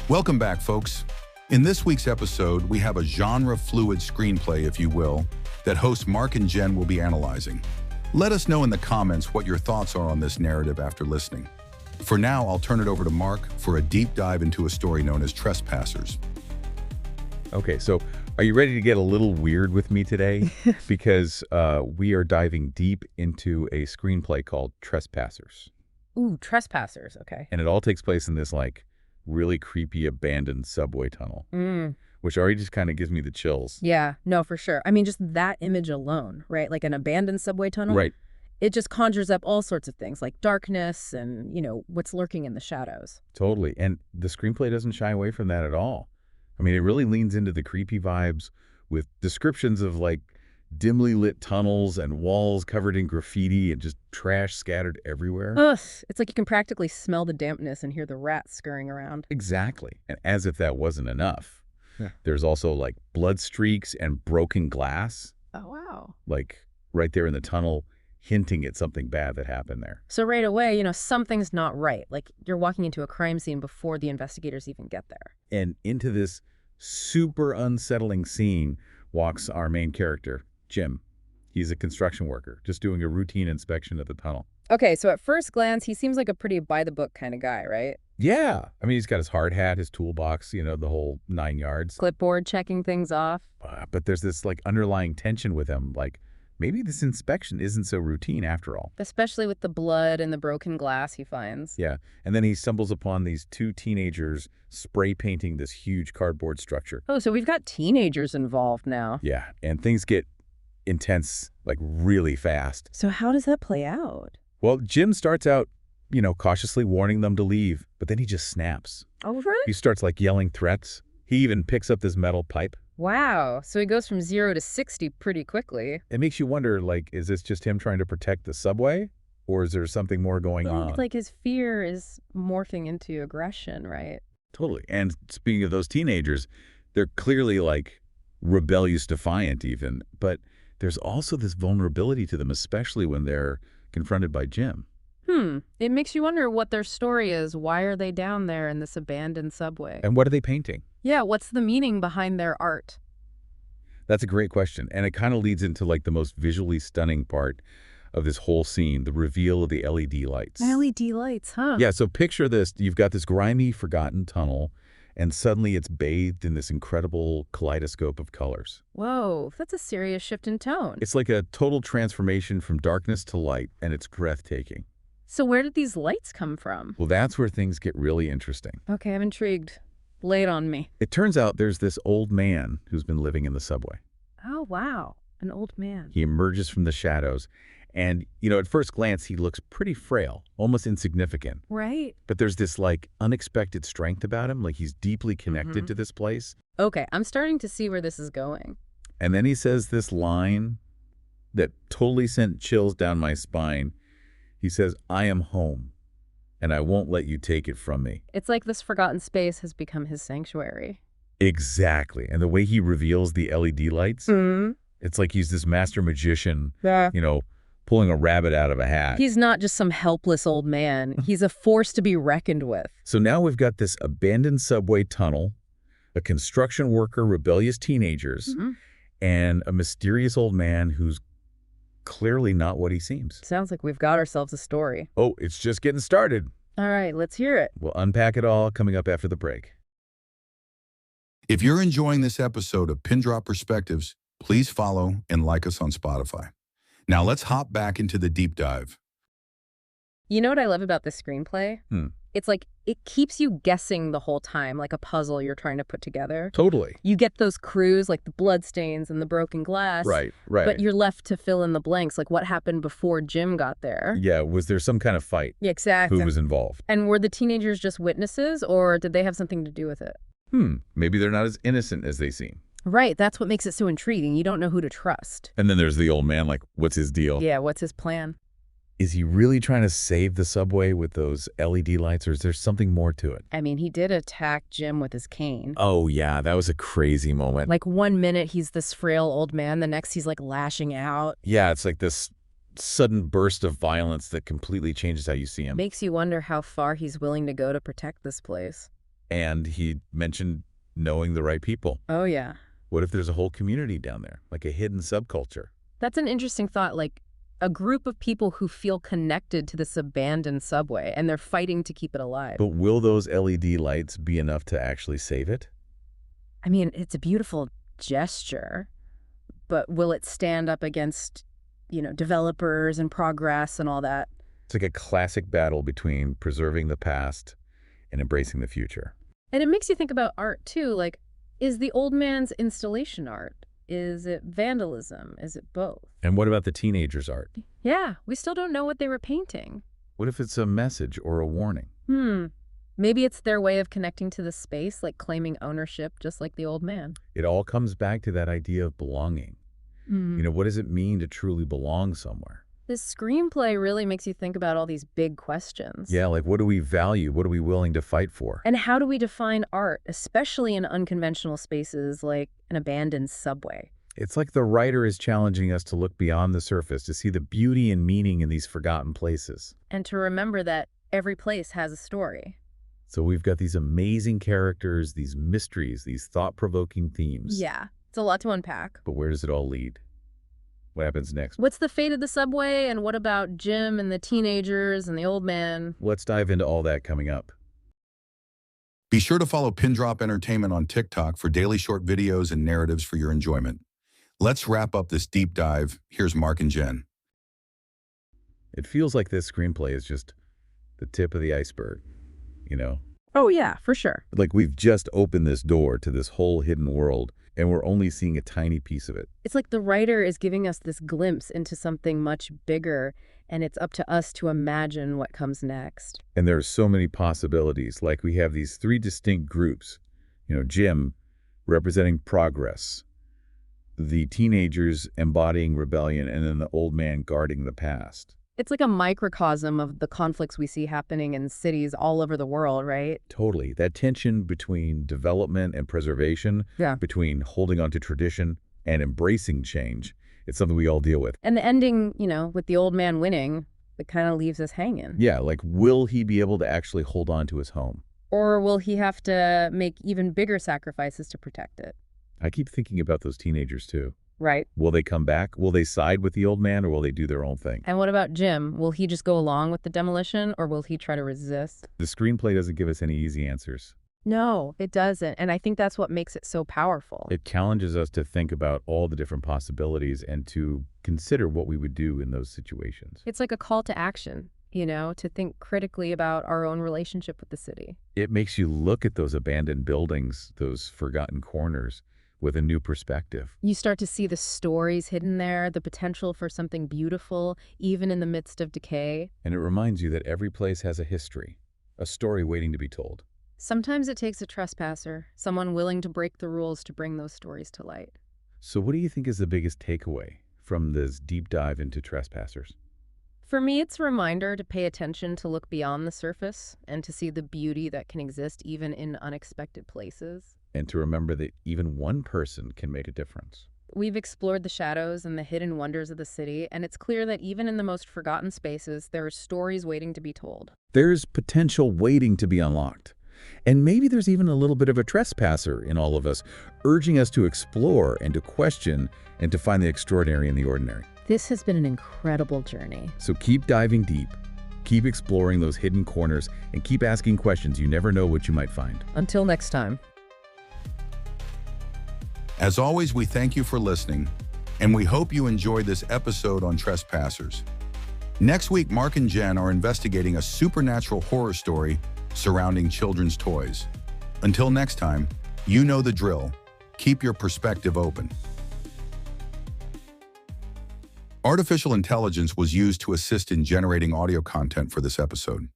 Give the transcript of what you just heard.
Welcome back, folks. In this week's episode, we have a genre-fluid screenplay, if you will, that hosts Mark and Jen will be analyzing. Let us know in the comments what your thoughts are on this narrative after listening. For now, I'll turn it over to Mark for a deep dive into a story known as Trespassers. Okay, so are you ready to get a little weird with me today? Because we are diving deep into a screenplay called Trespassers. Ooh, Trespassers, okay. And it all takes place in this, really creepy abandoned subway tunnel, which already just kind of gives me the chills. Yeah, no, for sure. I mean, just that image alone, right? Like an abandoned subway tunnel. Right. It just conjures up all sorts of things like darkness and, what's lurking in the shadows. Totally. And the screenplay doesn't shy away from that at all. I mean, it really leans into the creepy vibes with descriptions of dimly lit tunnels and walls covered in graffiti and just trash scattered everywhere. Ugh, it's like you can practically smell the dampness and hear the rats scurrying around. Exactly. And as if that wasn't enough, there's also blood streaks and broken glass. Oh, wow. Right there in the tunnel, hinting at something bad that happened there. So right away, something's not right. Like you're walking into a crime scene before the investigators even get there. And into this super unsettling scene walks our main character, Jim. He's a construction worker, just doing a routine inspection of the tunnel. Okay, so at first glance, he seems like a pretty by-the-book kind of guy, right? Yeah. I mean, he's got his hard hat, his toolbox, the whole 9 yards. Clipboard checking things off. But there's this, underlying tension with him, maybe this inspection isn't so routine after all. Especially with the blood and the broken glass he finds. Yeah, and then he stumbles upon these two teenagers spray painting this huge cardboard structure. Oh, so we've got teenagers involved now. Yeah, and things get intense, really fast. So how does that play out? Well, Jim starts out, cautiously warning them to leave, but then he just snaps. Oh, really? He starts, yelling threats. He even picks up this metal pipe. Wow, so he goes from 0 to 60 pretty quickly. It makes you wonder, is this just him trying to protect the subway? Or is there something more going on? His fear is morphing into aggression, right? Totally. And speaking of those teenagers, they're clearly, rebellious, defiant even, but there's also this vulnerability to them, especially when they're confronted by Jim. It makes you wonder what their story is. Why are they down there in this abandoned subway? And what are they painting? Yeah, what's the meaning behind their art? That's a great question. And it kind of leads into the most visually stunning part of this whole scene, the reveal of the LED lights. LED lights, huh? Yeah, so picture this. You've got this grimy, forgotten tunnel, and suddenly it's bathed in this incredible kaleidoscope of colors. Whoa, that's a serious shift in tone. It's like a total transformation from darkness to light, and it's breathtaking. So where did these lights come from? Well, that's where things get really interesting. Okay, I'm intrigued. Lay it on me. It turns out there's this old man who's been living in the subway. Oh, wow. An old man. He emerges from the shadows, and, at first glance, he looks pretty frail, almost insignificant. Right. But there's this, unexpected strength about him, he's deeply connected to this place. Okay, I'm starting to see where this is going. And then he says this line that totally sent chills down my spine. He says, "I am home, and I won't let you take it from me." It's like this forgotten space has become his sanctuary. Exactly. And the way he reveals the LED lights, it's like he's this master magician, pulling a rabbit out of a hat. He's not just some helpless old man. He's a force to be reckoned with. So now we've got this abandoned subway tunnel, a construction worker, rebellious teenagers, and a mysterious old man who's clearly not what he seems. Sounds like we've got ourselves a story. Oh, it's just getting started. All right, let's hear it. We'll unpack it all coming up after the break. If you're enjoying this episode of Pindrop Perspectives, please follow and like us on Spotify. Now let's hop back into the deep dive. You know what I love about this screenplay? It's like it keeps you guessing the whole time, like a puzzle you're trying to put together. Totally. You get those clues, like the bloodstains and the broken glass. Right. But you're left to fill in the blanks, like what happened before Jim got there. Yeah, was there some kind of fight? Yeah, exactly. Who was involved? And were the teenagers just witnesses, or did they have something to do with it? Maybe they're not as innocent as they seem. Right, that's what makes it so intriguing. You don't know who to trust. And then there's the old man, like, what's his deal? Yeah, what's his plan? Is he really trying to save the subway with those LED lights, or is there something more to it? I mean, he did attack Jim with his cane. Oh, yeah, that was a crazy moment. Like, one minute he's this frail old man, the next he's like lashing out. Yeah, it's like this sudden burst of violence that completely changes how you see him. Makes you wonder how far he's willing to go to protect this place. And he mentioned knowing the right people. Oh, yeah. What if there's a whole community down there, like a hidden subculture? That's an interesting thought, like a group of people who feel connected to this abandoned subway, and they're fighting to keep it alive. But will those LED lights be enough to actually save it? I mean, it's a beautiful gesture, but will it stand up against, developers and progress and all that? It's like a classic battle between preserving the past and embracing the future. And it makes you think about art, too. Like, is the old man's installation art? Is it vandalism? Is it both? And what about the teenagers' art? Yeah, we still don't know what they were painting. What if it's a message or a warning? Maybe it's their way of connecting to the space, like claiming ownership, just like the old man. It all comes back to that idea of belonging. What does it mean to truly belong somewhere? This screenplay really makes you think about all these big questions. Yeah, like what do we value? What are we willing to fight for? And how do we define art, especially in unconventional spaces like an abandoned subway? It's like the writer is challenging us to look beyond the surface, to see the beauty and meaning in these forgotten places. And to remember that every place has a story. So we've got these amazing characters, these mysteries, these thought-provoking themes. Yeah, it's a lot to unpack. But where does it all lead? What happens next? What's the fate of the subway, and what about Jim and the teenagers and the old man? Let's dive into all that coming up. Be sure to follow Pindrop Entertainment on TikTok for daily short videos and narratives for your enjoyment. Let's wrap up this deep dive. Here's Mark and Jen. It feels like this screenplay is just the tip of the iceberg, Oh, yeah, for sure. Like we've just opened this door to this whole hidden world, and we're only seeing a tiny piece of it. It's like the writer is giving us this glimpse into something much bigger, and it's up to us to imagine what comes next. And there are so many possibilities. Like we have these three distinct groups. Jim representing progress, the teenagers embodying rebellion, and then the old man guarding the past. It's like a microcosm of the conflicts we see happening in cities all over the world, right? Totally. That tension between development and preservation, between holding on to tradition and embracing change, it's something we all deal with. And the ending, with the old man winning, it kind of leaves us hanging. Yeah, like will he be able to actually hold on to his home? Or will he have to make even bigger sacrifices to protect it? I keep thinking about those teenagers too. Right. Will they come back? Will they side with the old man, or will they do their own thing? And what about Jim? Will he just go along with the demolition, or will he try to resist? The screenplay doesn't give us any easy answers. No, it doesn't. And I think that's what makes it so powerful. It challenges us to think about all the different possibilities and to consider what we would do in those situations. It's like a call to action, to think critically about our own relationship with the city. It makes you look at those abandoned buildings, those forgotten corners, with a new perspective. You start to see the stories hidden there, the potential for something beautiful, even in the midst of decay. And it reminds you that every place has a history, a story waiting to be told. Sometimes it takes a trespasser, someone willing to break the rules to bring those stories to light. So what do you think is the biggest takeaway from this deep dive into Trespassers? For me, it's a reminder to pay attention to look beyond the surface and to see the beauty that can exist even in unexpected places. And to remember that even one person can make a difference. We've explored the shadows and the hidden wonders of the city, and it's clear that even in the most forgotten spaces, there are stories waiting to be told. There's potential waiting to be unlocked. And maybe there's even a little bit of a trespasser in all of us, urging us to explore and to question and to find the extraordinary in the ordinary. This has been an incredible journey. So keep diving deep, keep exploring those hidden corners, and keep asking questions. You never know what you might find. Until next time. As always, we thank you for listening, and we hope you enjoyed this episode on Trespassers. Next week, Mark and Jen are investigating a supernatural horror story surrounding children's toys. Until next time, you know the drill. Keep your perspective open. Artificial intelligence was used to assist in generating audio content for this episode.